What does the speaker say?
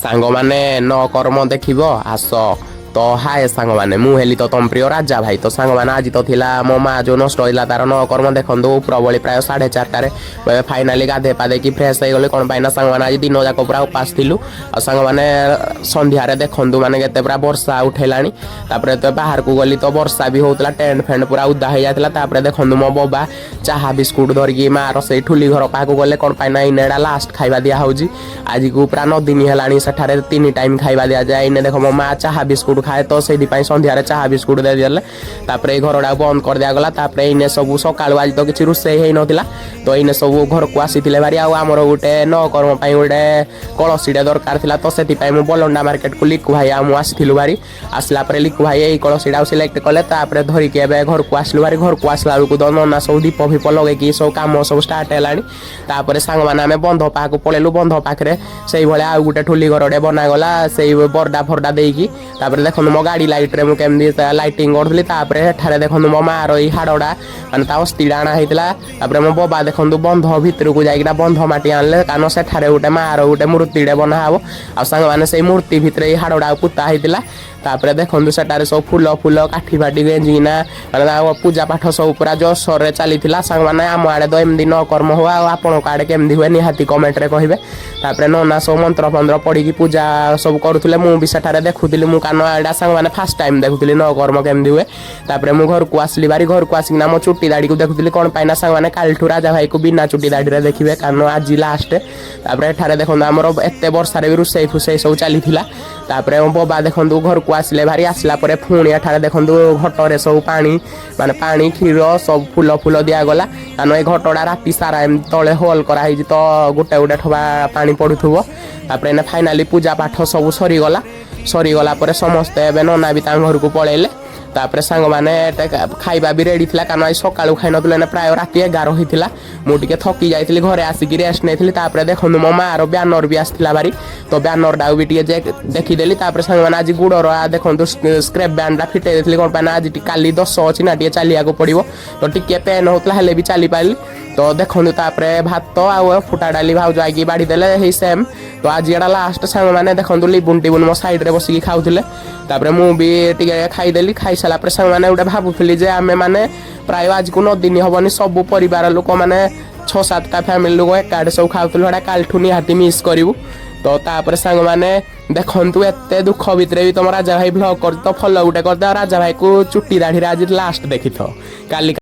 सांग मैंने न कर्म देखिब आस तो हाय सांग मैंने मुझे तो तुम प्रिय राजा भाई तो सांग मैंने आज तो थिला मो माँ जो नष्ट होता तार न कर्म देखु प्रबली प्राय 4:30 फाइनाली गाधे पादे कि फ्रेश हो गले कौन पाइना सांग मैंने आज दिन जाक पूरा उपास थिलु आ सांग मैंने संध्यारे देखु मैंने केते पूरा वर्षा उठेलानी तापरे तो बाहर को गली तो वर्षा भी होता टेंट फेंट पूरा उदा हो जाता तापरे देखु मो बाबा चाहा बिस्कुट धरिकी माँ रसई ठुली घर पाक गले कौन पाइना इनेडा लास्ट खाଇବା दिया होजी आज को पूरा 9 दिन हेलानी सेठारे 3 टाइम खाଇବା दिया जाए इने देखो मो माँ चाहा बिस्कुट खाए तो से सन्धार चाहा बिस्कुट दे देले तापरे घरटा बंद कर दिया गला तापरे इने सब सकाळु आज तो किछि रुसई हेई नथिला तो इने सब घर को आसीथिले बारी आ हमर गोटे न कर्म पई गोटे कलसीडे दरकार थिला तो सेति पई मु बलंडा मार्केट को लिकु भाई आ मु आसीथिलु बारी आसला परे लिकु भाई एई कलसीडा सिलेक्ट कले तापरे धरि के बे घर को आसलु बारी घर को आसला को तो नना सब दीप भीप लगे कि सब काम सब स्टार्ट हेलानी तापरे सांग माने हमें बंध पाक पळेलु बंध पाखरे सेई भले आ गोटे ठुली घरडे बना गला सेई बरडा फरडा देकी तापरे देखो मो गाड़ी लाइट रे मु केमदी लाइटिंग करथली तापरे हेठारे देखो मो माँ रो हाड़ोड़ा माने ता अस्थिडा आना हेतिला तापरे मो बाबा देखो बंध भितर को जाइकिना बंध माटी आनले कानो सेठारे गोटे माँ रो गोटे मूर्तिडे बना हबो आ सांग माने सेई मूर्ति भितर हाड़ोड़ा पुता हेतिला तापरे देखो सेटारे सब फूल फूल काठी फाटी गेंजिना माने पूजा पाठ सब पूरा जोशर रे चलीथिला सांग माने आम आड़े तो एमदी न कर्म हुआ आपण आड़े केमदी हुए निहाती कमेंट रे कहिबे तापरे नना सब मंत्र फंत्र पढ़ी की पूजा सब करूथले मु भी सेठारे देखुथिली मु कानो आड़ा सांग माने फर्स्ट टाइम देखुथिली न कर्म केमदी हुए तापरे मु घर को आसली बारी घर को आसिना मो चुट्टी दाढ़ी को देखुथिली कोन पाइना सांग माने कालठू राजा भाई को बिना चुट्टी दाढ़ी रे देखिबे कानो आज लास्ट तापरे एठारे देखो हमर एते वर्षा रे भी रुसई फुसई सब चलीथिला तापरे मो बाबा देखो घर को आसले भारी आसला परे पुणी एठारे देखो घटरे सब पानी माने पानी क्षीर सब फूल फूल दिया गला कानो ए घटड़ा राति सारा एम तले होल करा हिज तो गोटे गोटे ठबा पानी पड़ुथबो तापरे ने फाइनाली पूजा पाठ सब सरी गला परे समस्ते एबे नना भी तां घर को पळेले तापरे सांग माने खाइबा भी रेडी थिला कानो सकाळु खाइ नतले ने प्राय राति 11 होइथिला मु टिके थकी जाइथिली घरे आसिकी रेस्ट नेथिली तापरे देखो मो माँ रो बैनर भी आस्थिला बारी तो बैनर डाउ भी टिके देखि देली तापरे सांग माने आज गुडर देखो स्क्रैप बैंड फिटे देथिली कोन पाना आज काली 10 अछि ना टिके चालिया को पड़िबो तो टिके पेन होतला हेले भी चाली पाइली तो देखो तापरे भात आ फुटा डाली भाउज आगी बाड़ी देले हे सेम तो आज एडा लास्ट सांग माने देखो लिबुन टिबुन मो साइड रे बसिकी खाउथिले तापरे मु भी टिके खाइ देली खाइ साला परे सांग माने उडा भाबुथिली जे आमे माने प्राय आज को 9 दिन हबनी सब परिवार लोक माने 6-7टा फैमिली लोक एकाडे सब खाउथिलु एडा कालठु निहाती मिस करिवु तो तापरे सांग माने देखंतु एते दुख भितरे भी तुम राजा भाई ब्लॉग कर तो फॉलो गुटे कर दे राजा भाई को चुट्टी दाढ़ी आज लास्ट देखि थो काली